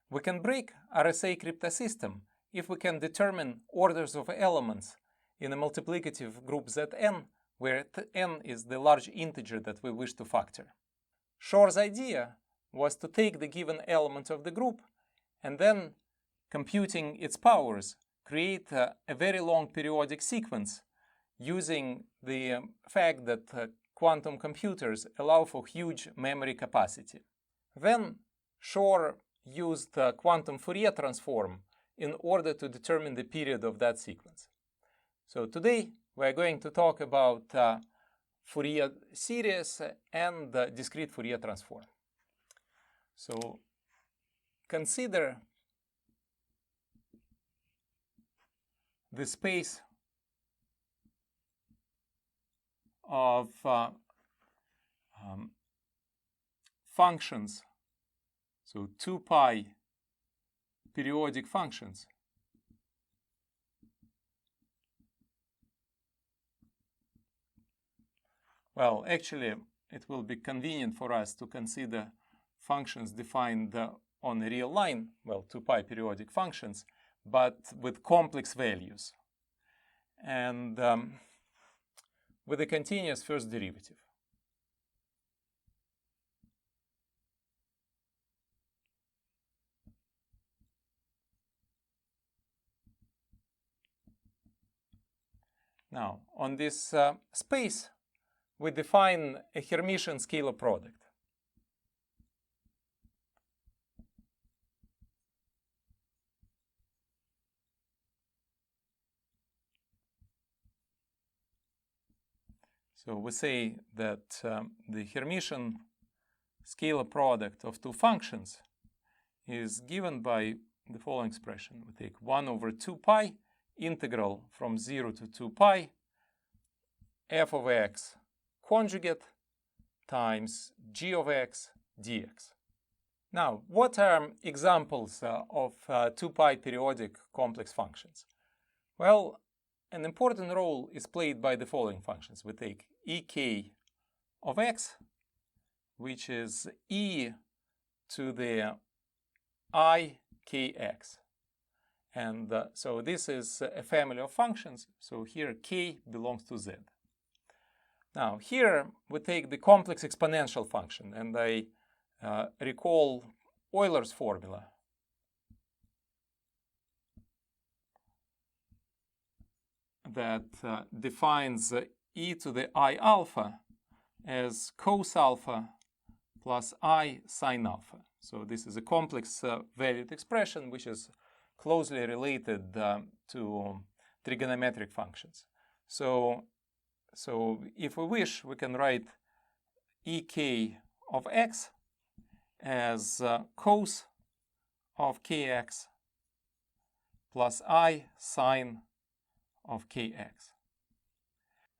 We can break RSA cryptosystem if we can determine orders of elements in a multiplicative group Zn, where n is the large integer that we wish to factor. Shor's idea was to take the given element of the group and then, computing its powers, create a very long periodic sequence using the fact that quantum computers allow for huge memory capacity. Then Shor used the quantum Fourier transform in order to determine the period of that sequence. So today we're going to talk about Fourier series and discrete Fourier transform. So consider the space of functions, so 2 pi periodic functions Well, actually, it will be convenient for us to consider functions defined on a real line, well, 2 pi periodic functions, but with complex values and with a continuous first derivative. Now, on this space, we define a Hermitian scalar product. So we say that the Hermitian scalar product of two functions is given by the following expression. We take 1 over 2 pi integral from 0 to 2 pi f of x conjugate times g of x dx. Now, what are examples of 2 pi periodic complex functions? Well, an important role is played by the following functions. We take ek of x, which is e to the I kx. And so this is a family of functions. So here k belongs to z. Now here we take the complex exponential function, and I recall Euler's formula. That defines e to the I alpha as cos alpha plus I sine alpha. So this is a complex valued expression which is closely related to trigonometric functions. So if we wish, we can write ek of x as cos of kx plus I sine of kx.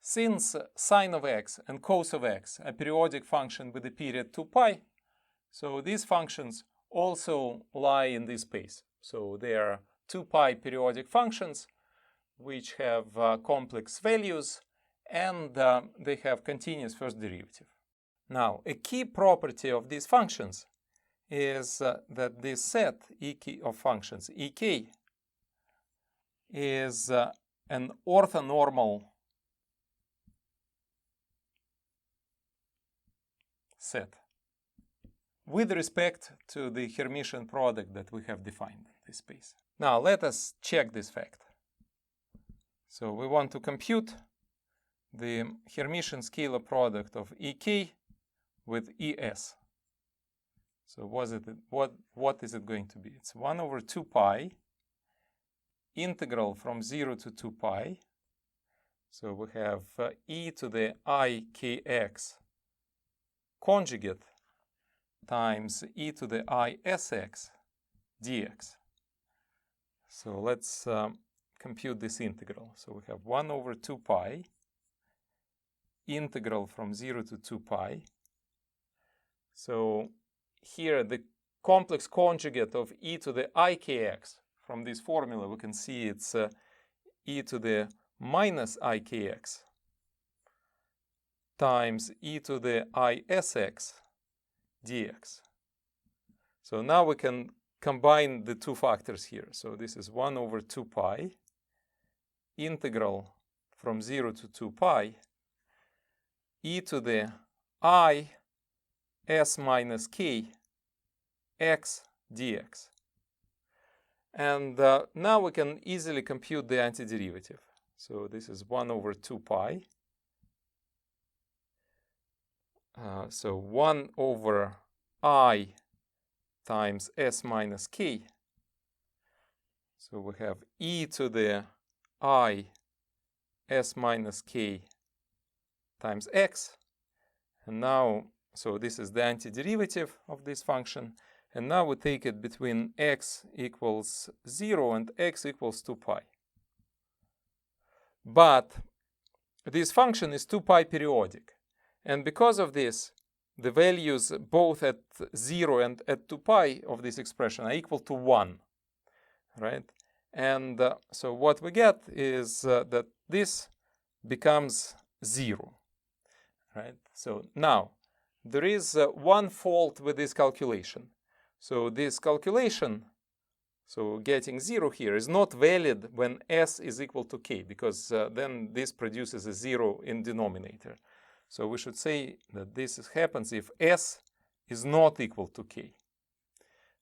Since sine of x and cos of x are periodic function with a period 2 pi, so these functions also lie in this space. So they are 2 pi periodic functions which have complex values, and they have continuous first derivative. Now, a key property of these functions is that this set ek of functions ek is an orthonormal set with respect to the Hermitian product that we have defined in this space. Now let us check this fact. So we want to compute the Hermitian scalar product of ek with es. So what is it going to be? It's 1 over 2 pi integral from 0 to 2 pi. So we have e to the I kx conjugate times e to the I sx dx. So let's compute this integral. So we have 1 over 2 pi integral from 0 to 2 pi. So here the complex conjugate of e to the I kx, from this formula we can see it's e to the minus I kx times e to the I sx dx. So now we can combine the two factors here. So this is 1 over 2 pi integral from 0 to 2 pi e to the I s minus k x dx. And now we can easily compute the antiderivative. So this is 1 over 2 pi. So 1 over I times s minus k. So we have e to the I s minus k times x. And now, so this is the antiderivative of this function. And now we take it between x equals 0 and x equals 2 pi. But this function is 2 pi periodic. And because of this, the values both at 0 and at 2 pi of this expression are equal to 1. Right? And so what we get is that this becomes 0. Right? So now, there is one fault with this calculation. So this calculation, so getting 0 here, is not valid when s is equal to k, because then this produces a 0 in denominator. So we should say that this happens if s is not equal to k.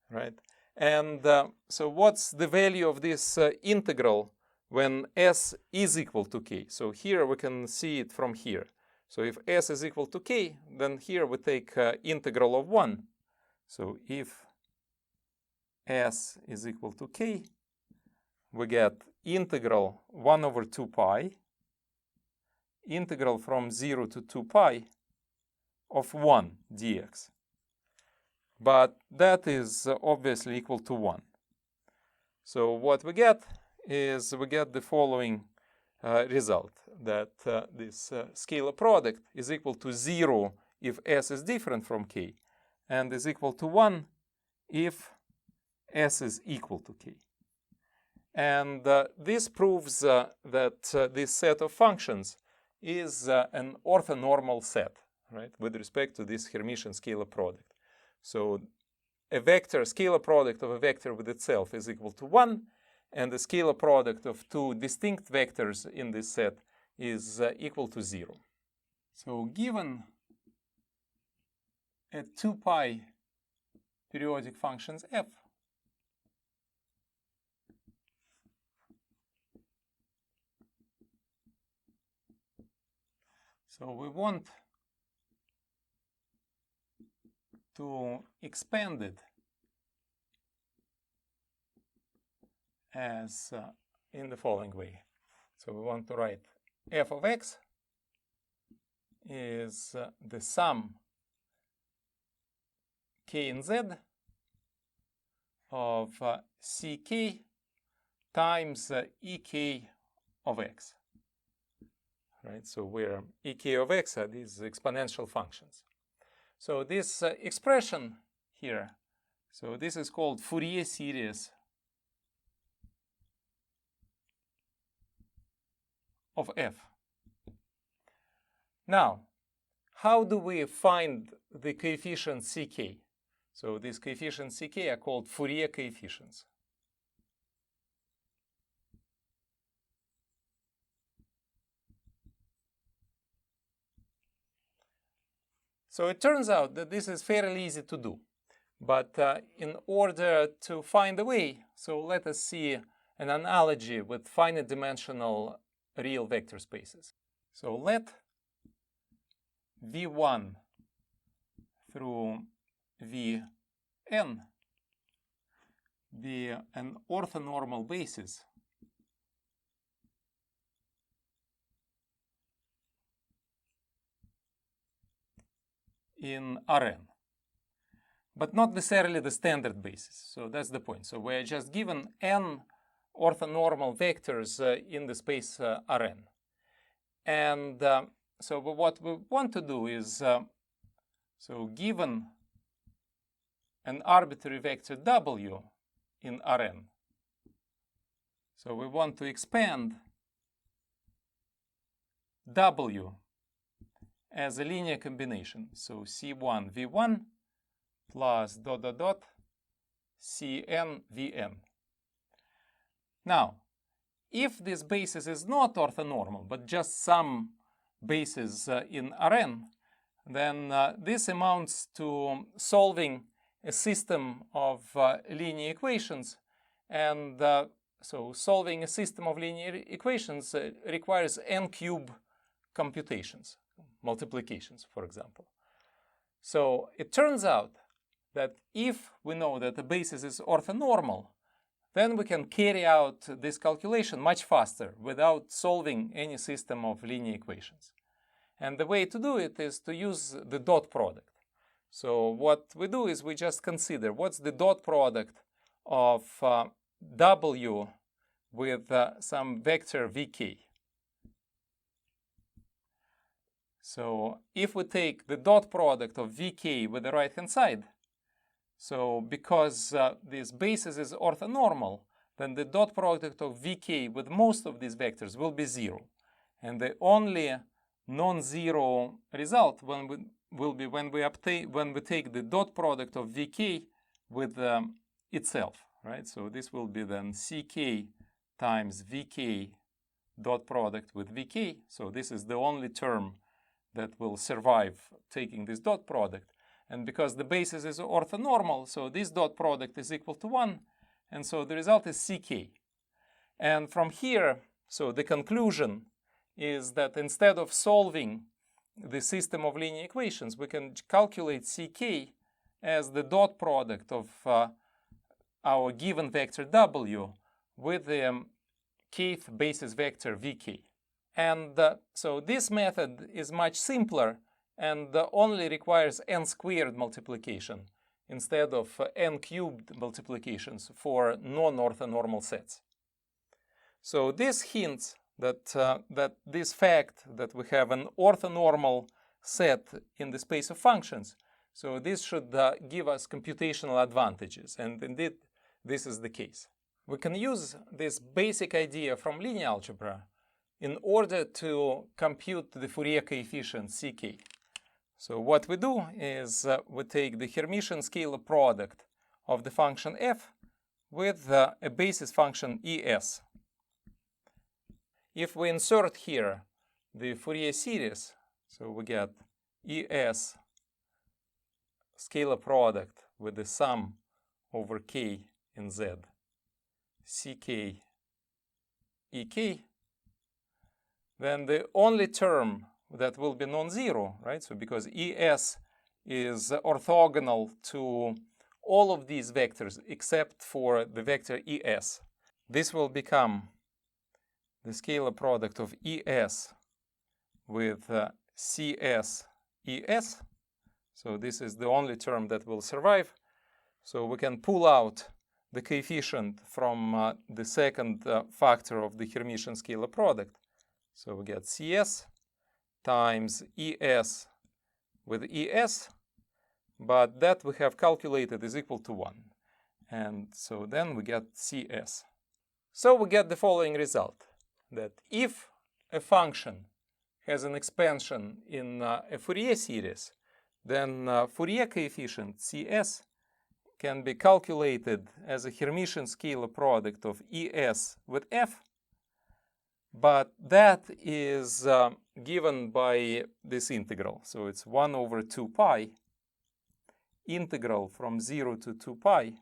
Right? And so what's the value of this integral when s is equal to k? So here we can see it from here. So if s is equal to k, then here we take integral of 1. So if s is equal to k, we get integral 1 over 2 pi, integral from 0 to 2 pi of 1 dx. But that is obviously equal to 1. So what we get is we get the following result, that this scalar product is equal to 0 if s is different from k, and is equal to 1 if s is equal to k. And this proves that this set of functions is an orthonormal set, right, with respect to this Hermitian scalar product. So a vector, scalar product of a vector with itself is equal to 1, and the scalar product of two distinct vectors in this set is equal to 0. So given at 2 pi periodic functions f, so we want to expand it as in the following way. So we want to write f of x is the sum k and z of ck times ek of x. Right? So where ek of x are these exponential functions. So this expression here, so this is called Fourier series of f. Now, how do we find the coefficient ck? So these coefficients ck are called Fourier coefficients. So it turns out that this is fairly easy to do. But in order to find a way, so let us see an analogy with finite dimensional real vector spaces. So let v1 through vn be an orthonormal basis in Rn, but not necessarily the standard basis. So that's the point. So we're just given n orthonormal vectors in the space Rn. And so what we want to do is, so given an arbitrary vector w in Rn, so we want to expand w as a linear combination. So C1 V1 plus dot dot dot Cn Vn. Now, if this basis is not orthonormal, but just some basis in Rn, then this amounts to solving a system of linear equations. And so solving a system of linear equations requires n-cube computations, multiplications, for example. So it turns out that if we know that the basis is orthonormal, then we can carry out this calculation much faster without solving any system of linear equations. And the way to do it is to use the dot product. So what we do is we just consider what's the dot product of W with some vector Vk. So if we take the dot product of Vk with the right-hand side, so because this basis is orthonormal, then the dot product of Vk with most of these vectors will be 0. And the only non-zero result will be when we take the dot product of Vk with itself, right? So this will be then Ck times Vk dot product with Vk. So this is the only term that will survive taking this dot product. And because the basis is orthonormal, so this dot product is equal to 1. And so the result is Ck. And from here, so the conclusion is that instead of solving the system of linear equations, we can calculate Ck as the dot product of our given vector W with the kth basis vector Vk. And so this method is much simpler and only requires n-squared multiplication instead of n-cubed multiplications for non-orthonormal sets. So this hints that this fact that we have an orthonormal set in the space of functions, so this should give us computational advantages, and indeed this is the case. We can use this basic idea from linear algebra in order to compute the Fourier coefficient Ck. So what we do is we take the Hermitian scalar product of the function f with a basis function es. If we insert here the Fourier series, so we get es scalar product with the sum over k in z, ck ek, then the only term that will be non-zero, right? So because es is orthogonal to all of these vectors except for the vector es. This will become the scalar product of es with cs es. So this is the only term that will survive. So we can pull out the coefficient from the second factor of the Hermitian scalar product. So we get cs times es with es, but that we have calculated is equal to 1. And so then we get cs. So we get the following result, that if a function has an expansion in a Fourier series, then Fourier coefficient cs can be calculated as a Hermitian scalar product of es with f, but that is given by this integral. So it's 1 over 2 pi, integral from 0 to 2 pi.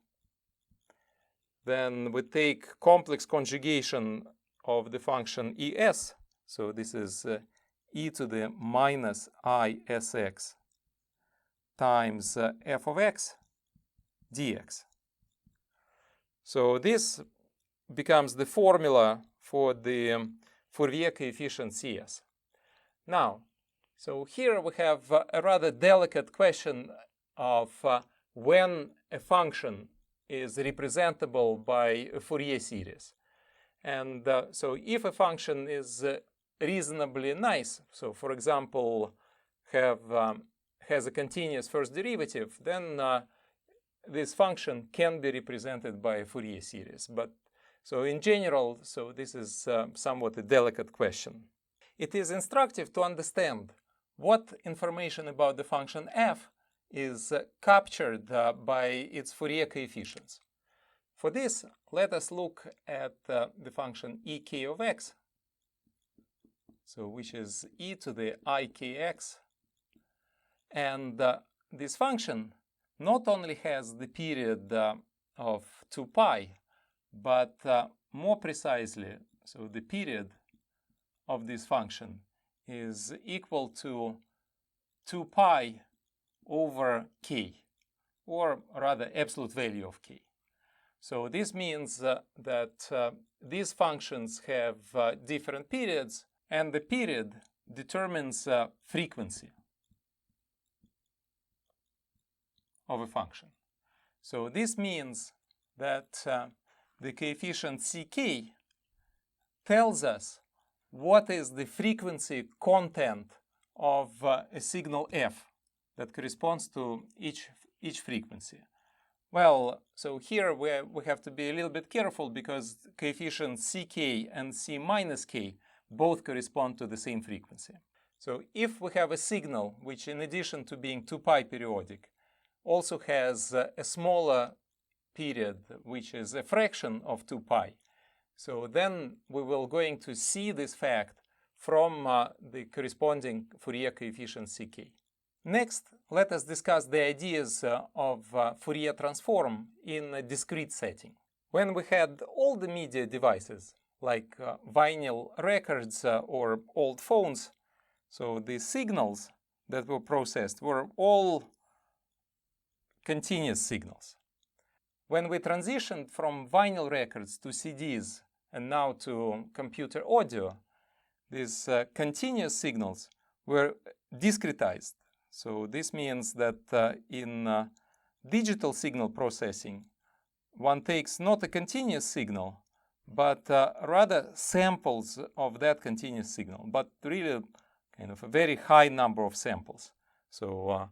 Then we take complex conjugation of the function es. So this is e to the minus isx times f of x dx. So this becomes the formula for the Fourier coefficient Cs. Now, so here we have a rather delicate question of when a function is representable by a Fourier series. And so if a function is reasonably nice, so for example, has a continuous first derivative, then this function can be represented by a Fourier series. But so in general, so this is somewhat a delicate question. It is instructive to understand what information about the function f is captured by its Fourier coefficients. For this, let us look at the function ek of x, so which is e to the ikx. And this function not only has the period of 2 pi, but more precisely, so the period of this function is equal to 2 pi over k, or rather absolute value of k. So this means that these functions have different periods, and the period determines frequency of a function. So this means that the coefficient ck tells us what is the frequency content of a signal f that corresponds to each frequency. Well, so here we have to be a little bit careful, because coefficients ck and c minus k both correspond to the same frequency. So if we have a signal which, in addition to being 2 pi periodic, also has a smaller period which is a fraction of 2 pi, so then we will going to see this fact from the corresponding Fourier coefficient ck. Next, let us discuss the ideas of Fourier transform in a discrete setting. When we had all the media devices, like vinyl records or old phones, so the signals that were processed were all continuous signals. When we transitioned from vinyl records to CDs and now to computer audio, these continuous signals were discretized. So this means that in digital signal processing, one takes not a continuous signal, but rather samples of that continuous signal, but really kind of a very high number of samples. So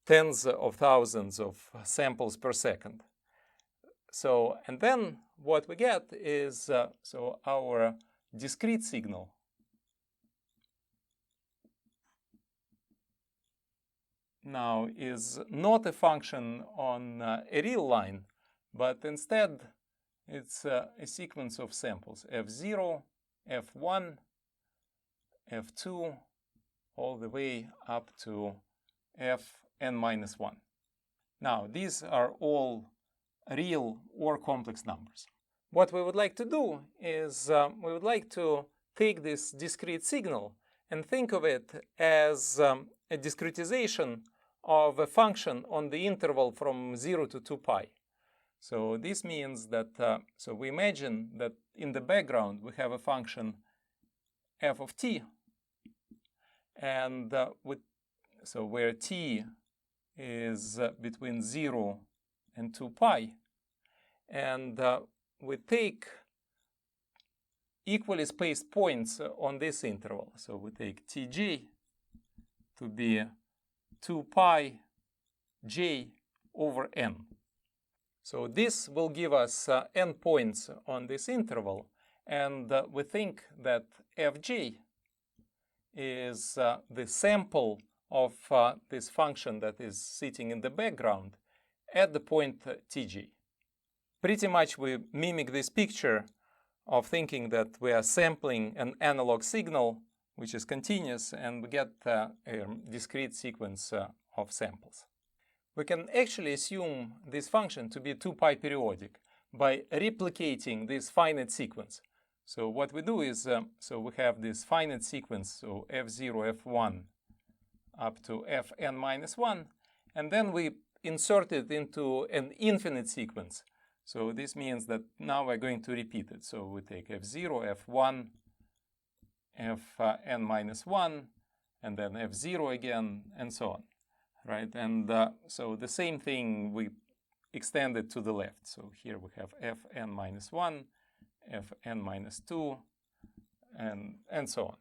tens of thousands of samples per second. So, and then what we get is so our discrete signal now is not a function on a real line, but instead it's a sequence of samples, f0, f1, f2, all the way up to fn minus 1. Now, these are all real or complex numbers. What we would like to do is we would like to take this discrete signal and think of it as a discretization of a function on the interval from 0 to 2 pi. So this means that, so we imagine that in the background we have a function f of t, and so where t is between 0 and 2 pi, and we take equally spaced points on this interval. So we take tj to be 2 pi j over n. So this will give us n points on this interval, and we think that fj is the sample of this function that is sitting in the background at the point tj. Pretty much we mimic this picture of thinking that we are sampling an analog signal which is continuous, and we get a discrete sequence of samples. We can actually assume this function to be 2 pi periodic by replicating this finite sequence. So what we do is, so we have this finite sequence, so f0, f1 up to fn minus 1, and then we insert it into an infinite sequence. So this means that now we're going to repeat it. So we take f0, f1, fn minus 1, and then f0 again, and so on, right? And so the same thing we extend it to the left. So here we have fn minus 1, fn minus 2, and so on.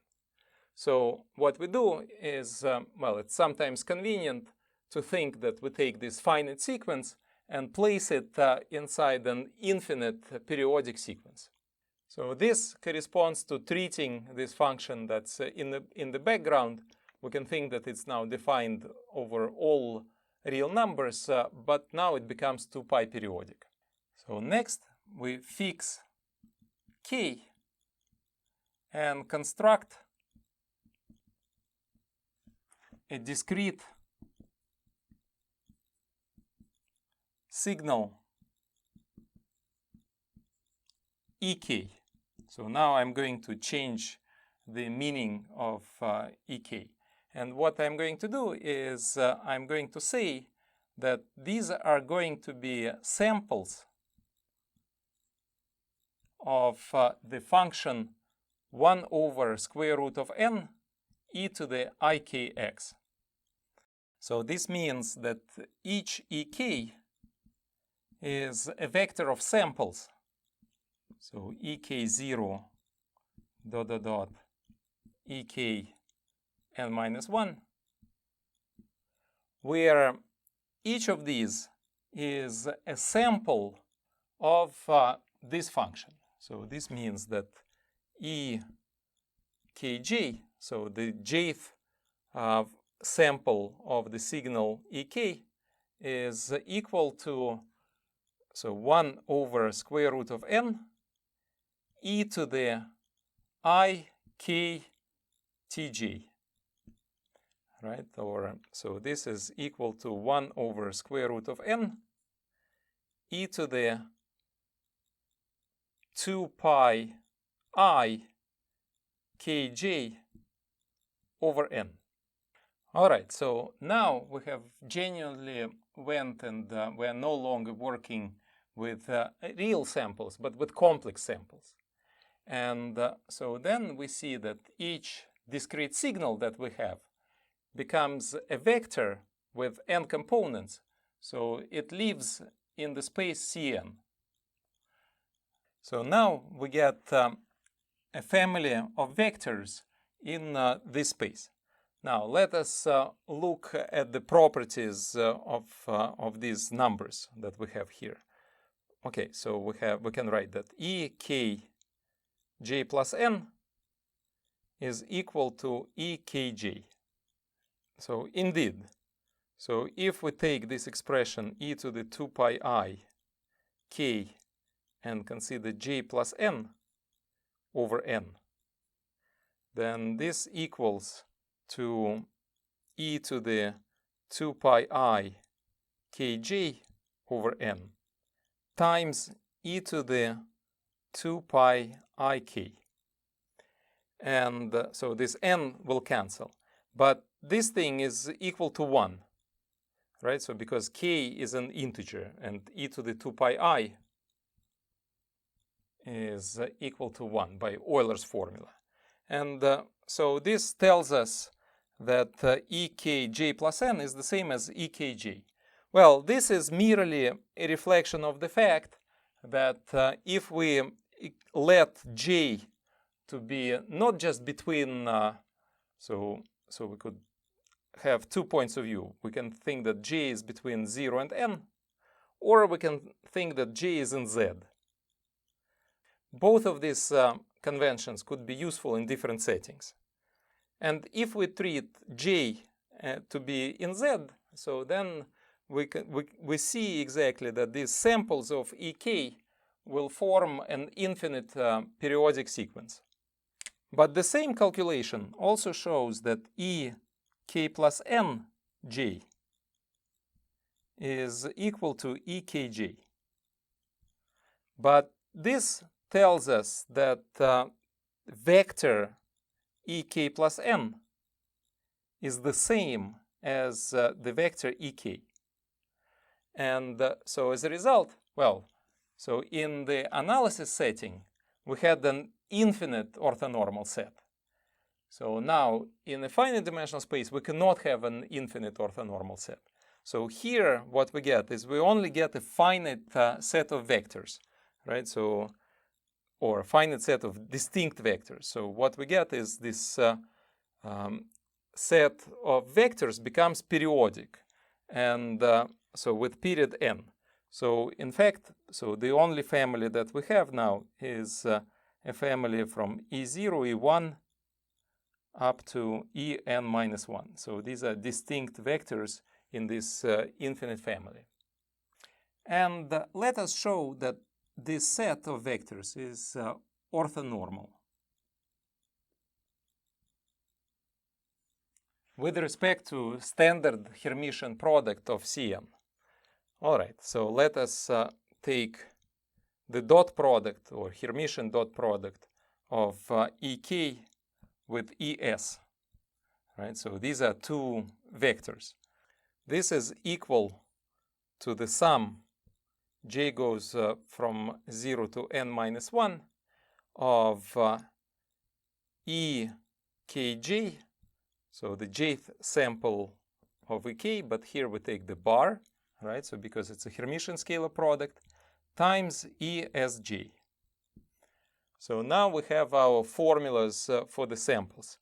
So what we do is, well, it's sometimes convenient to think that we take this finite sequence and place it inside an infinite periodic sequence. So this corresponds to treating this function that's in the background. We can think that it's now defined over all real numbers, but now it becomes 2 pi periodic. So next we fix k and construct a discrete signal ek. So now I'm going to change the meaning of ek. And what I'm going to do is I'm going to say that these are going to be samples of the function 1 over square root of n e to the ikx. So this means that each ek is a vector of samples. So ek0 dot dot dot ek n minus 1, where each of these is a sample of this function. So this means that ekj, so the jth sample of the signal ek, is equal to 1 over square root of n e to the iktj, right? Or so this is equal to 1 over square root of n e to the 2 pi I kj over n. All right, so now we have genuinely went and we are no longer working with real samples, but with complex samples. And so then we see that each discrete signal that we have becomes a vector with n components. So it lives in the space Cn. So now we get a family of vectors in this space. Now let us look at the properties of these numbers that we have here. Okay, so we can write that ekj plus n is equal to ekj. So indeed, so if we take this expression e to the 2 pi I k and consider j plus n over n, then this equals to e to the 2 pi I kj over n times e to the 2 pi ik. And so this n will cancel. But this thing is equal to 1, right? So because k is an integer and e to the 2 pi I is equal to 1 by Euler's formula. And so this tells us that ekj plus n is the same as ekj. Well, this is merely a reflection of the fact that if we let j to be not just between, so we could have 2 points of view. We can think that j is between 0 and n, or we can think that j is in z. Both of these conventions could be useful in different settings. And if we treat j to be in z, so then we see exactly that these samples of ek will form an infinite periodic sequence. But the same calculation also shows that ek plus n j is equal to ekj. But this tells us that vector ek plus n is the same as the vector ek. And so as a result, well, so in the analysis setting, we had an infinite orthonormal set. So now in a finite dimensional space, we cannot have an infinite orthonormal set. So here what we get is we only get a finite set of vectors, right? So, or a finite set of distinct vectors. So what we get is this set of vectors becomes periodic, and so with period n. So in fact, so the only family that we have now is a family from E0, E1 up to En minus 1. So these are distinct vectors in this infinite family. And let us show that this set of vectors is orthonormal with respect to standard Hermitian product of Cn. All right, so let us take the dot product or Hermitian dot product of Ek with Es. Right, so these are two vectors. This is equal to the sum, j goes from 0 to n minus 1, of Ekj, so the jth sample of Ek, but here we take the bar, right? So because it's a Hermitian scalar product, times Esj. So now we have our formulas for the samples.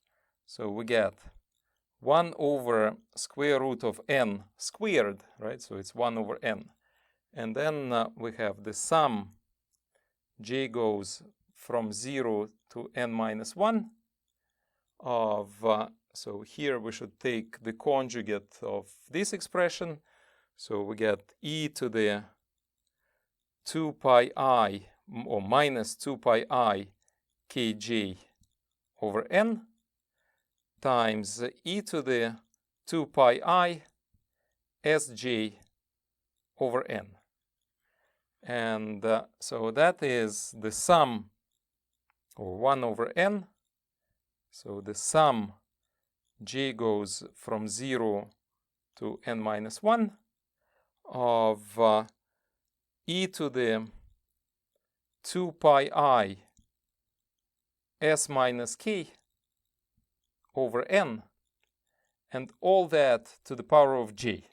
So we get 1 over square root of n squared, right? So it's 1 over n. And then we have the sum, j goes from 0 to n minus 1 of, so here we should take the conjugate of this expression. So we get e to the 2 pi I, or minus 2 pi I kj over n, times e to the 2 pi I sj over n. And so that is the sum, or 1 over n. So the sum, j goes from 0 to n minus 1, of e to the 2 pi I s minus k over n, and all that to the power of j.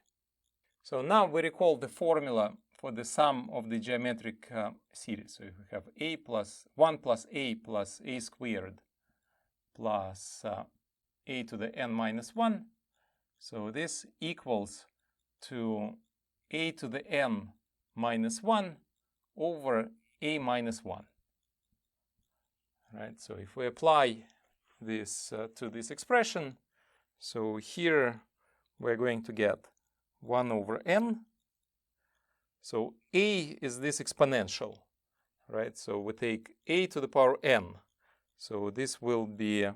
So now we recall the formula for the sum of the geometric series. So if we have a plus 1 plus a squared plus a to the n minus 1, so this equals to a to the n minus 1 over a minus 1. Right? So if we apply this to this expression, so here we're going to get 1 over n. So a is this exponential, right? So we take a to the power n. So this will be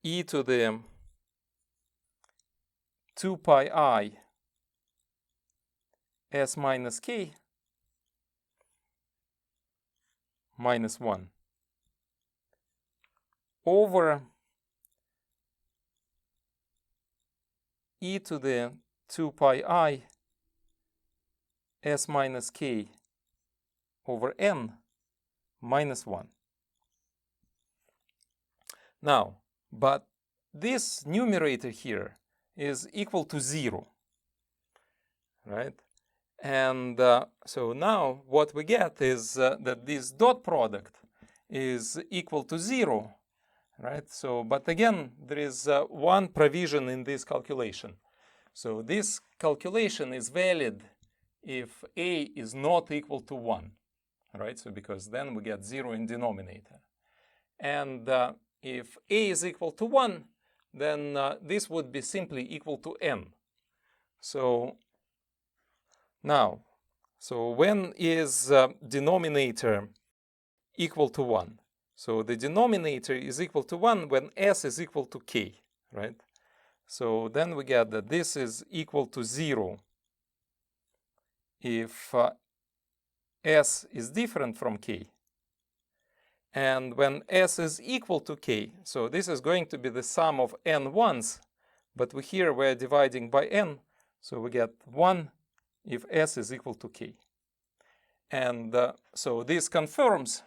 e to the 2 pi I s minus k minus 1 over e to the 2 pi I s minus k over n minus 1. Now, but this numerator here is equal to 0, right? And so now what we get is that this dot product is equal to 0, right? So, but again, there is one provision in this calculation. So this calculation is valid if a is not equal to 1, right? So because then we get 0 in denominator. And if a is equal to 1, then this would be simply equal to n. So now, so when is denominator equal to 1? So the denominator is equal to 1 when s is equal to k, right? So then we get that this is equal to 0 if s is different from k. And when s is equal to k, so this is going to be the sum of n ones, but here we're dividing by n, so we get 1 if s is equal to k. And so this confirms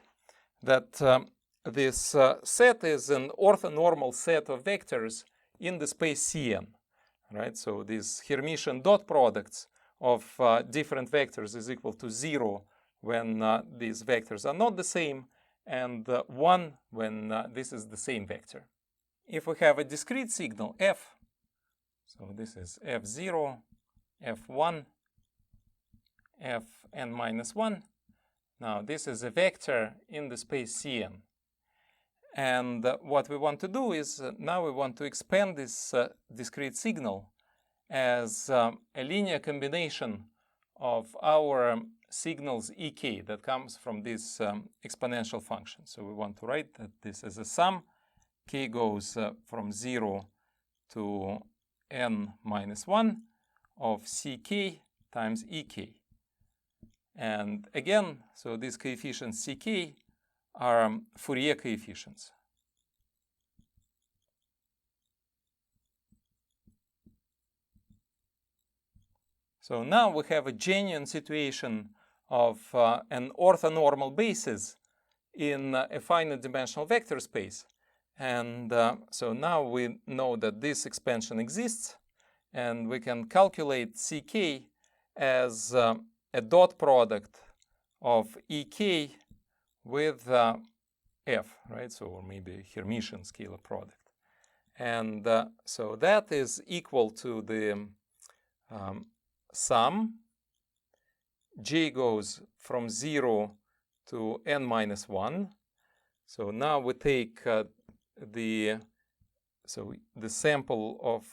that this set is an orthonormal set of vectors in the space Cn, right? So these Hermitian dot products of different vectors is equal to 0 when these vectors are not the same, and 1 when this is the same vector. If we have a discrete signal f, so this is f0, f1, fn minus 1. Now this is a vector in the space Cn. And what we want to do is now we want to expand this discrete signal as a linear combination of our signals ek that comes from this exponential function. So we want to write that this as a sum. K goes from 0 to n minus 1 of ck times ek. And again, so these coefficients ck are Fourier coefficients. So now we have a genuine situation of an orthonormal basis in a finite dimensional vector space. And so now we know that this expansion exists, and we can calculate ck as a dot product of ek with f, right? So or maybe a Hermitian scalar product. And so that is equal to the sum. J goes from 0 to n minus 1. So now we take the sample of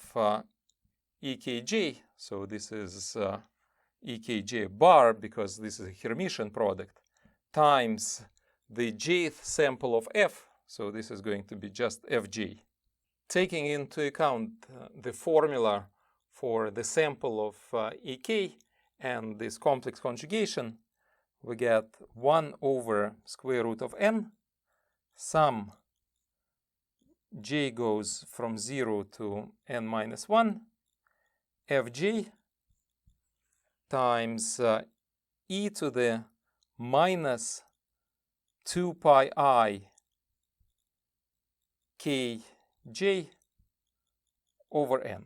ekj. So this is ekj bar, because this is a Hermitian product, times the jth sample of f. So this is going to be just fj. Taking into account the formula for the sample of ek and this complex conjugation, we get 1 over square root of n. Sum j goes from 0 to n minus 1, fj times e to the minus 2 pi I kj over n.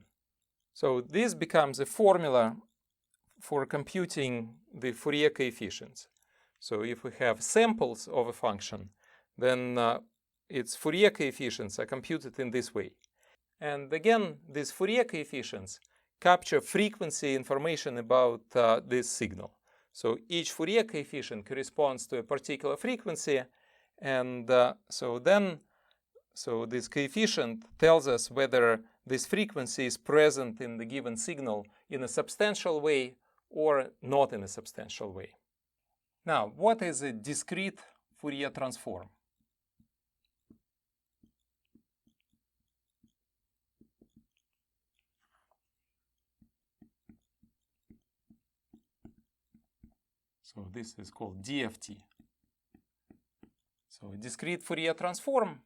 So this becomes a formula for computing the Fourier coefficients. So if we have samples of a function, then its Fourier coefficients are computed in this way. And again, these Fourier coefficients capture frequency information about this signal. So each Fourier coefficient corresponds to a particular frequency, and so this coefficient tells us whether this frequency is present in the given signal in a substantial way or not in a substantial way. Now, what is a discrete Fourier transform? So this is called DFT. So a discrete Fourier transform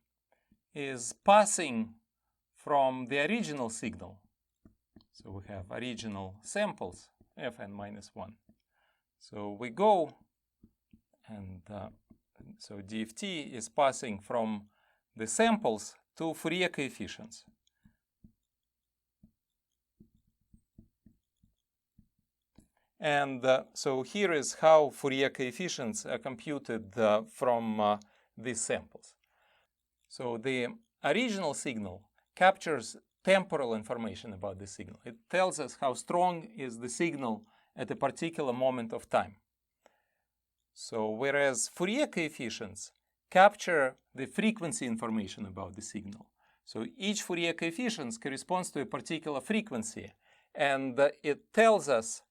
is passing from the original signal. So we have original samples, fn minus 1. So we go, and so DFT is passing from the samples to Fourier coefficients. And so here is how Fourier coefficients are computed from these samples. So the original signal captures temporal information about the signal. It tells us how strong is the signal at a particular moment of time. So whereas Fourier coefficients capture the frequency information about the signal. So each Fourier coefficient corresponds to a particular frequency, and it tells us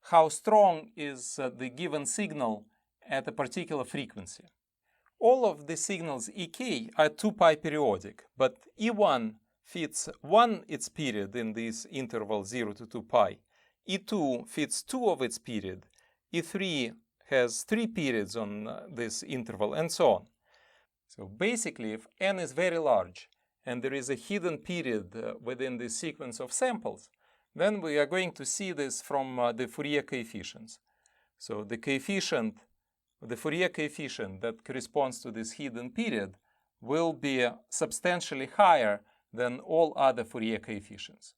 how strong is the given signal at a particular frequency. All of the signals ek are 2 pi periodic, but E1 fits its period in this interval 0 to 2 pi. E2 fits 2 of its period. E3 has 3 periods on this interval, and so on. So basically, if n is very large and there is a hidden period within this sequence of samples, then we are going to see this from the Fourier coefficients. So the Fourier coefficient that corresponds to this hidden period will be substantially higher than all other Fourier coefficients.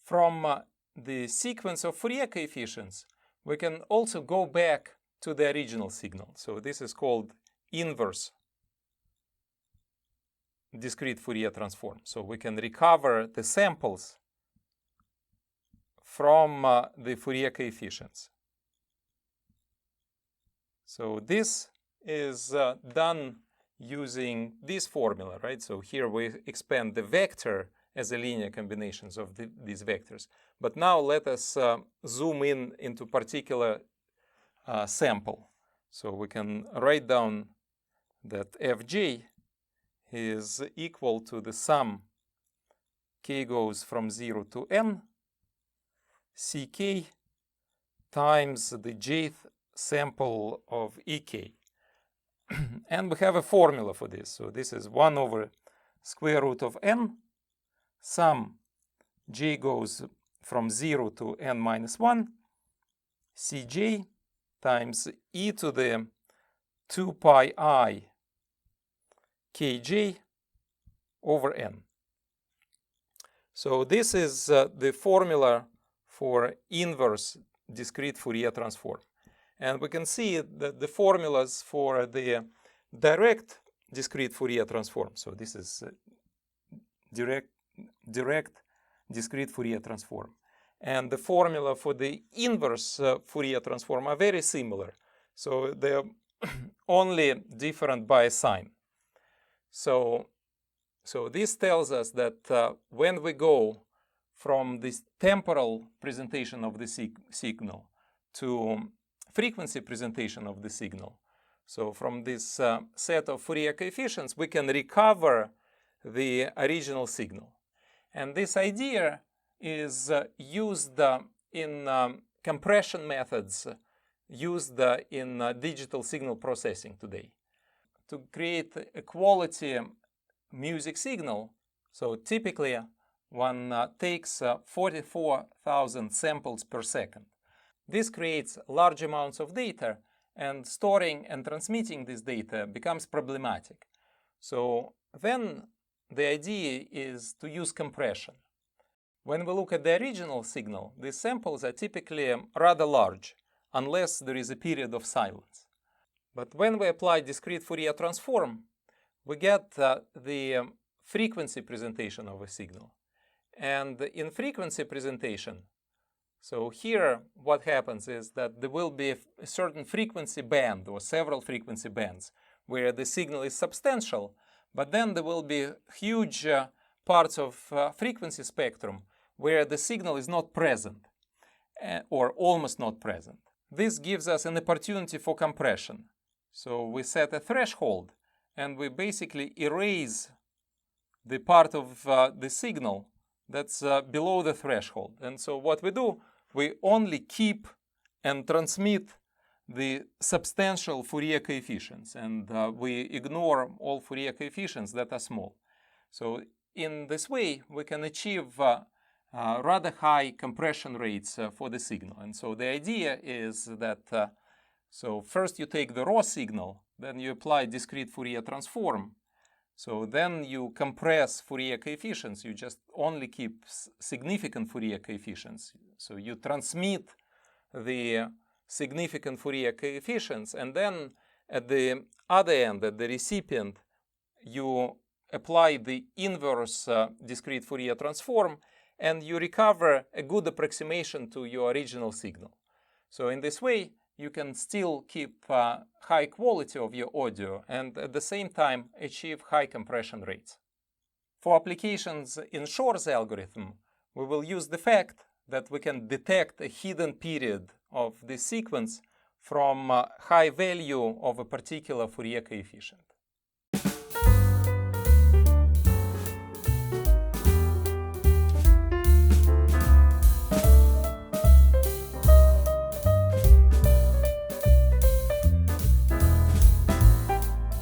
From the sequence of Fourier coefficients, we can also go back to the original signal. So this is called inverse discrete Fourier transform. So we can recover the samples from the Fourier coefficients. So this is done using this formula, right? So here we expand the vector as a linear combinations of these vectors. But now let us zoom in into particular sample. So we can write down that fj is equal to the sum k goes from 0 to n ck times the jth sample of ek. And we have a formula for this. So this is 1 over square root of n sum j goes from 0 to n minus 1 cj times e to the 2 pi I kj over n. So this is the formula for inverse discrete Fourier transform. And we can see that the formulas for the direct discrete Fourier transform. So this is direct discrete Fourier transform. And the formula for the inverse Fourier transform are very similar. So they're only different by a sign. So this tells us that when we go from this temporal presentation of the signal to frequency presentation of the signal, so from this set of Fourier coefficients, we can recover the original signal. And this idea is used in compression methods used in digital signal processing today. To create a quality music signal, so typically one takes 44,000 samples per second. This creates large amounts of data, and storing and transmitting this data becomes problematic. So then the idea is to use compression. When we look at the original signal, these samples are typically rather large, unless there is a period of silence. But when we apply discrete Fourier transform, we get the frequency presentation of a signal. And in frequency presentation, so here what happens is that there will be a certain frequency band or several frequency bands where the signal is substantial, but then there will be huge parts of frequency spectrum where the signal is not present or almost not present. This gives us an opportunity for compression. So we set a threshold and we basically erase the part of the signal that's below the threshold. And so what we do, we only keep and transmit the substantial Fourier coefficients, and we ignore all Fourier coefficients that are small. So in this way, we can achieve rather high compression rates for the signal. And so the idea is that so first you take the raw signal, then you apply discrete Fourier transform. So then you compress Fourier coefficients. You just only keep significant Fourier coefficients. So you transmit the significant Fourier coefficients, and then at the other end, at the recipient, you apply the inverse discrete Fourier transform, and you recover a good approximation to your original signal. So in this way, you can still keep high quality of your audio and at the same time achieve high compression rates. For applications in Shor's algorithm, we will use the fact that we can detect a hidden period of the sequence from high value of a particular Fourier coefficient.